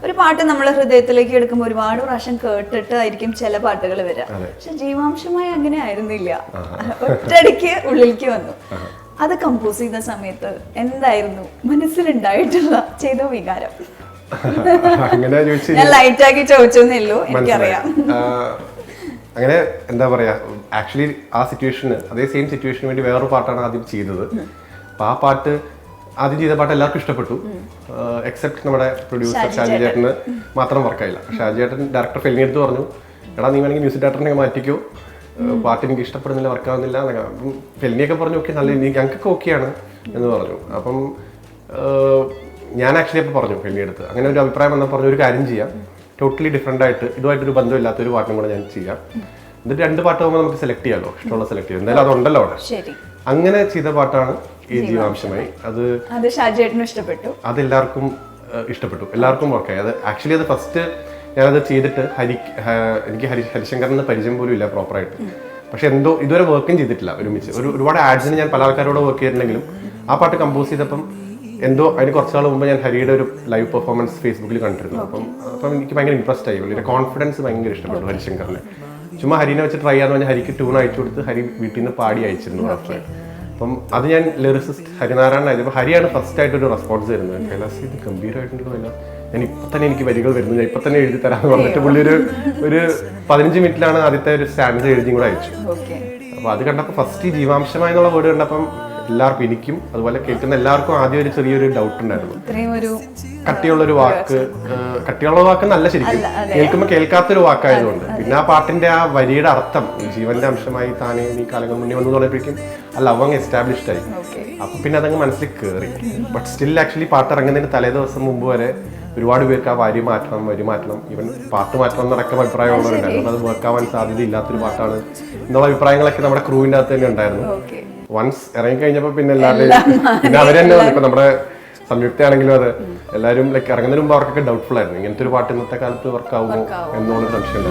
ഒരു പാട്ട് നമ്മൾ ഹൃദയത്തിലേക്ക് എടുക്കുമ്പോൾ ഒരുപാട് പ്രാവശ്യം കേട്ടിട്ടായിരിക്കും ചില പാട്ടുകൾ വരിക. പക്ഷെ ജീവാംശമായി അങ്ങനെ ആയിരുന്നില്ല, ഒറ്റയടിക്ക് ഉള്ളിലേക്ക് വന്നു. അത് കമ്പോസ് ചെയ്ത സമയത്ത് എന്തായിരുന്നു മനസ്സിലുണ്ടായിട്ടുള്ള ചെയ്ത വികാരം? ഞാൻ ലൈറ്റാക്കി ചോദിച്ചെന്നേ ഉള്ളൂ, എനിക്കറിയാം. അങ്ങനെ എന്താ പറയാ, ആക്ച്വലി ആ സിറ്റുവേഷന്, അതേ സെയിം സിറ്റുവേഷന് വേണ്ടി വേറൊരു പാട്ടാണ് ആദ്യം ചെയ്തത്. അപ്പൊ ആ പാട്ട് ആദ്യം ചെയ്ത പാട്ട് എല്ലാവർക്കും ഇഷ്ടപ്പെട്ടു, എക്സെപ്റ്റ് നമ്മുടെ പ്രൊഡ്യൂസർ ഷാജി ചേട്ടന് മാത്രം വർക്കായില്ല. ഷാജി ചേട്ടൻ ഡയറക്ടർ ഫെലിനി എടുത്ത് പറഞ്ഞു, എടാ നീ വേണമെങ്കിൽ മ്യൂസിക് ഡയറക്ടറിനെ മാറ്റിക്കോ, പാട്ട് എനിക്ക് ഇഷ്ടപ്പെടുന്നില്ല, വർക്കാവുന്നില്ല. അപ്പം ഫെലിനിയൊക്കെ പറഞ്ഞു ഓക്കെ, നല്ല ഞങ്ങൾക്കൊക്കെ ഓക്കെയാണ് എന്ന് പറഞ്ഞു. അപ്പം ഞാൻ ആക്ച്വലി അപ്പോൾ പറഞ്ഞു ഫെലിനി എടുത്ത്, അങ്ങനെ ഒരു അഭിപ്രായം വന്നാൽ പറഞ്ഞു ഒരു കാര്യം ചെയ്യാം, ടോട്ടലി ഡിഫറെൻ്റ് ആയിട്ട് ഇതുമായിട്ടൊരു ബന്ധമില്ലാത്തൊരു പാട്ടും കൂടെ ഞാൻ ചെയ്യാം, എന്നിട്ട് 2 പാട്ട് പോകുമ്പോൾ നമുക്ക് സെലക്ട് ചെയ്യാമല്ലോ, ഇഷ്ടമുള്ള സെലക്ട് ചെയ്യാം, എന്തായാലും അതുണ്ടല്ലോ അവിടെ. അങ്ങനെ ചെയ്ത പാട്ടാണ് ഈ ജീവാംശമായി. അത് ഇഷ്ടപ്പെട്ടു, അതെല്ലാവർക്കും ഇഷ്ടപ്പെട്ടു, എല്ലാവർക്കും വർക്കായി. അത് ആക്ച്വലി അത് ഫസ്റ്റ് ഞാനത് ചെയ്തിട്ട് എനിക്ക് ഹരിശങ്കറിന് പരിചയം പോലും ഇല്ല പ്രോപ്പറായിട്ട്. പക്ഷെ എന്തോ ഇതുവരെ വർക്കും ചെയ്തിട്ടില്ല ഒരുമിച്ച്. ഒരുപാട് ആഡ്സിന് ഞാൻ പല ആൾക്കാരോട് വർക്ക് ചെയ്തിട്ടുണ്ടെങ്കിലും ആ പാട്ട് കമ്പോസ് ചെയ്തപ്പം എന്തോ അതിന് കുറച്ച് നാൾ മുമ്പ് ഞാൻ ഹരിയുടെ ഒരു ലൈവ് പെർഫോമൻസ് ഫേസ്ബുക്കിൽ കണ്ടിരുന്നു. അപ്പം എനിക്ക് ഭയങ്കര ഇൻട്രസ്റ്റ് ആയി, പുള്ളിയുടെ കോൺഫിഡൻസ് ഭയങ്കര ഇഷ്ടപ്പെട്ടു ഹരിശങ്കറിനെ. ചുമ്മാ ഹരിനെ വെച്ച് ട്രൈ ചെയ്യാന്ന് പറഞ്ഞാൽ ഹരിക്ക് ട്യൂൺ അയച്ചു കൊടുത്ത് ഹരി വീട്ടിൽ നിന്ന് പാടി അയച്ചിരുന്നു റാഫ്റ്റ്. അപ്പം അത് ഞാൻ ലിറിസിസ്റ്റ് ഹരിനാരായണൻ ആയപ്പോൾ ഹരിയാണ് ഫസ്റ്റ് ആയിട്ടൊരു റെസ്പോൺസ് തരുന്നത്. കൈലാസ് ഇത് ഗംഭീരമായിട്ടുണ്ടല്ലോ, ഞാൻ ഇപ്പം തന്നെ എനിക്ക് വരികൾ വരുന്നു, ഞാൻ ഇപ്പം തന്നെ എഴുതി തരാമെന്ന് പറഞ്ഞിട്ട് പുള്ളി ഒരു 15 മിനിറ്റിലാണ് ആദ്യത്തെ ഒരു സ്റ്റാൻഡ് എഴുതിയും കൂടെ അയച്ചു. അപ്പോൾ അത് കണ്ടപ്പോൾ ഫസ്റ്റ് ജീവാംശമായി എന്നുള്ള വേർഡ് കണ്ടപ്പം എല്ലാവർക്കും, എനിക്കും അതുപോലെ കേൾക്കുന്ന എല്ലാവർക്കും ആദ്യം ഒരു ചെറിയൊരു ഡൗട്ട് ഉണ്ടായിരുന്നു. കട്ടിയുള്ളൊരു വാക്ക്, കട്ടിയുള്ള വാക്ക് നല്ല ശരിക്കും കേൾക്കുമ്പോൾ കേൾക്കാത്തൊരു വാക്കായതുകൊണ്ട്. പിന്നെ ആ പാട്ടിന്റെ ആ വരിയുടെ അർത്ഥം ജീവന്റെ അംശമായി താനേ നീ കാലങ്ങൾ മുന്നേ വന്നു തുടങ്ങിയപ്പോഴേക്കും ആ ലവ് അങ്ങ് എസ്റ്റാബ്ലിഷ്ഡ് ആയി. അപ്പൊ പിന്നെ അതങ്ങ് മനസ്സിൽ കയറി. ബട്ട് സ്റ്റിൽ ആക്ച്വലി പാട്ട് ഇറങ്ങുന്നതിന് തലേ ദിവസം മുമ്പ് വരെ ഒരുപാട് പേർക്ക് ആ വരി മാറ്റണം, ഈവൻ പാട്ട് മാറ്റണം എന്നടക്കം അഭിപ്രായമുള്ളവരുണ്ടായിരുന്നു. അത് വർക്കാവാൻ സാധ്യത ഇല്ലാത്തൊരു പാട്ടാണ് എന്നുള്ള അഭിപ്രായങ്ങളൊക്കെ നമ്മുടെ ക്രൂവിൻ്റെ അകത്ത് തന്നെ ഉണ്ടായിരുന്നു. വൺസ് ഇറങ്ങി കഴിഞ്ഞപ്പോൾ പിന്നെ എല്ലാവരുടെയും പിന്നെ അവർ തന്നെ ഇപ്പൊ നമ്മുടെ സംയുക്തയാണെങ്കിലും അത് എല്ലാവരും ലൈക്ക് ഇറങ്ങുന്നതിന് മുമ്പ് അവർക്കൊക്കെ ഡൗട്ട്ഫുൾ ആയിരുന്നു, ഇങ്ങനത്തെ ഒരു പാട്ട് ഇന്നത്തെ കാലത്ത് വർക്കാവുമോ എന്നുള്ളൊരു സംശയം.